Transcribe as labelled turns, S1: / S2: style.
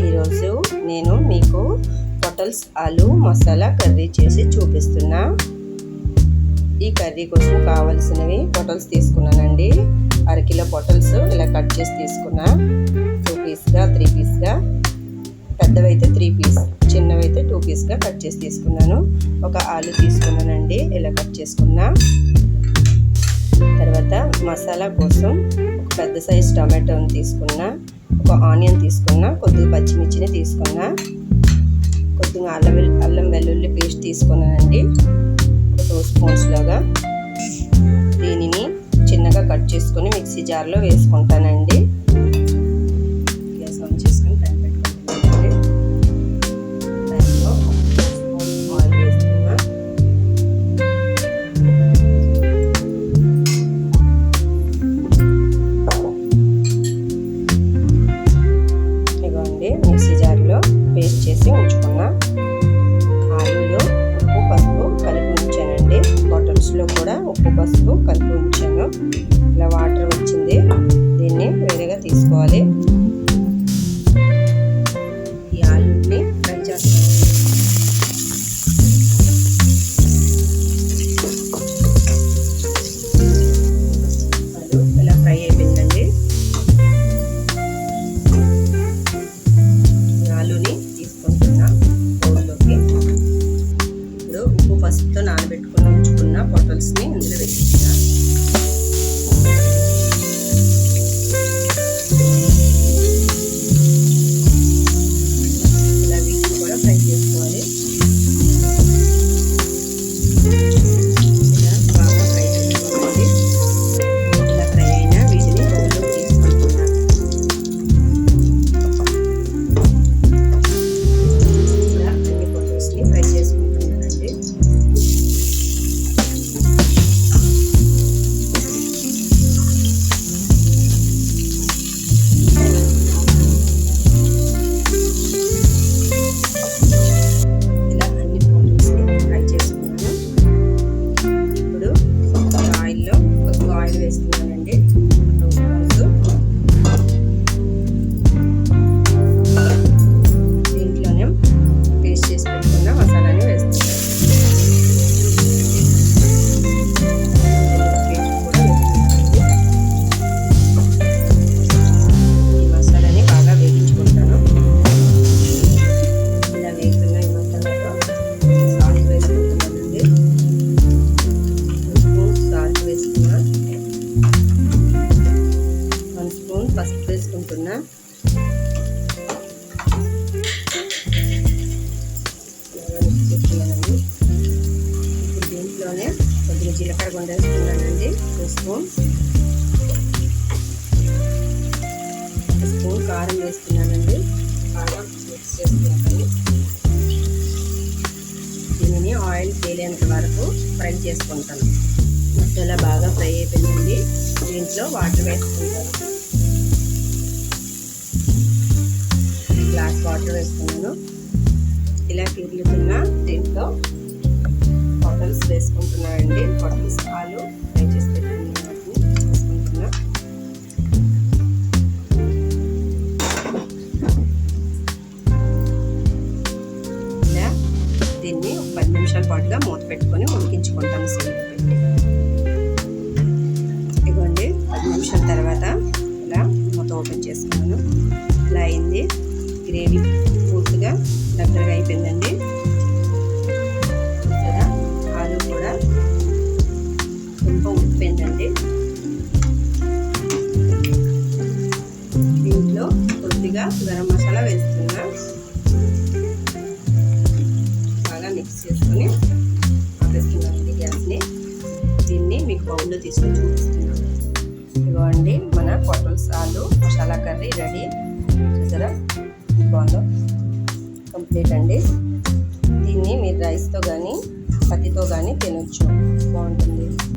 S1: ఈరోజు నేను మీకు పొటల్స్ ఆలు మసాలా కర్రీ చేసి చూపిస్తున్నా. ఈ కర్రీ కోసం కావాల్సినవి పొటల్స్ తీసుకున్నానండి. అరకిలో పొటల్స్ ఇలా కట్ చేసి తీసుకున్నా. 2 పీస్గా 3 పీస్గా, పెద్దవైతే 3 పీస్, చిన్నవైతే 2 పీస్గా కట్ చేసి తీసుకున్నాను. ఒక ఆలు తీసుకున్నానండి, ఇలా కట్ చేసుకున్నా. తర్వాత మసాలా కోసం ఒక పెద్ద సైజ్ టమాటోని తీసుకున్నా, ఒక ఆనియన్ తీసుకున్నా, కొద్దిగా పచ్చిమిర్చిని తీసుకున్నా, కొద్దిగా అల్లం వెల్లుల్లి పేస్ట్ తీసుకున్నానండి, ఒక 2 స్పూన్స్ లాగా. దీనిని చిన్నగా కట్ చేసుకొని మిక్సీ జార్లో వేసుకుంటానండి. గ్యాస్ ఆన్ చేసుకొని ప్యాన్ పెట్టుకుంటానండి. దానిలో ఆయిల్ వేస్తున్నా. ఇదిగోండి, మిక్సీ జార్లో పేస్ట్ చేసి ఉంచుకున్నా. ఆలులో ఉప్పు పసుపు కలిపి ఉంచానండి. బాటిల్స్లో కూడా ఉప్పు పసుపు కలిపి ఉంచాను. ఇలా వాటర్ వచ్చింది, దీన్ని వేరేగా తీసుకోవాలి. ఈ ఆలుని ఫ్రై చేస్తాను. ఆలు ఇలా ఫ్రై అయిపోయిందండి. ఆలుని తీసుకుంటున్నా బౌల్లోకి. ఇప్పుడు ఉప్పు పసుపుతో నానబెట్టుకుని ఉంచుకున్న పొటల్స్ని ఇందులో వేసుకున్నా. ఇలా వీటిని కూడా ఫ్రై చేసుకోవాలి. ఇలా బాగా ఫ్రై చేసుకోవాలి. ఇలా ఫ్రై అయినా వీటిని బౌల్లోకి తీసుకుంటున్నా. ఇలా అన్ని పొటల్స్ని ఫ్రై చేసుకుంటున్నానండి. ఇలా అన్ని పొటల్స్ని ఫ్రై చేసుకున్నాను. ఇప్పుడు ఆయిల్లో కొద్దిగా ఆయిల్ వేస్తున్నానండి. 2 స్పూన్స్. దీంట్లోనే పేస్ట్ చేసి పెట్టుకున్న మసాలాని వేస్తున్నాను. పేస్ట్ కూడా వేస్తున్నానండి. ఈ మసాలాని బాగా వేగించుకుంటాను. ఇలా వేగుతున్న ఈ మసాలాలో సాల్ట్ వేసుకుంటున్నానండి. 2 స్పూన్స్ సాల్ట్ వేసుకున్నా. 1 స్పూన్ పసుపు వేసుకుంటున్నా. ఇలా మిక్స్ చేస్తున్నానండి. ఇప్పుడు దీంట్లోనే కొద్దిగా జీలకర్ర గుండ వేస్తున్నానండి. 2 స్పూన్స్. 1 స్పూన్ కారం వేస్తున్నానండి. బాగా మిక్స్ చేసుకుంటాను. దీనిని ఆయిల్ తేలేంత వరకు ఫ్రై చేసుకుంటాను. మసాలా బాగా ఫ్రై అయిపోయిందండి. దీంట్లో వాటర్ వేసుకుంటాను. గ్లాస్ వాటర్ వేసుకున్నాను. ఇలా తిరుగుతున్న దీంట్లో పొటల్స్ వేసుకుంటున్నానండి. పొటల్స్ ఆలు ఫ్రై చేసి పెట్టుకున్న వాటిని వేసుకుంటున్నా. ఇలా దీన్ని ఒక 10 నిమిషాల పాటుగా మూత పెట్టుకొని ఉడికించుకుంటాను సిమ్లో పెట్టి. ఇదిగోండి, 10 నిమిషాల తర్వాత ఇలా మూత ఓపెన్ చేసుకున్నాను. ఇలా అయింది. గ్రేవీ పూర్తిగా దగ్గరగా అయిపోయిందండి. కదా, ఆలు కూడా కొంచెం ఉడిపోయిందండి. దీంట్లో కొద్దిగా గరం మసాలా వేస్తున్నా. బాగా మిక్స్ చేసుకొని ఆపేస్తున్నానండి గ్యాస్ని. దీన్ని మీకు బౌల్లో తీసుకొని చూపిస్తున్నాను. ఇదిగోండి, మన పొటల్స్ ఆలు మసాలా కర్రీ రెడీ. చూసారా బాగుందో?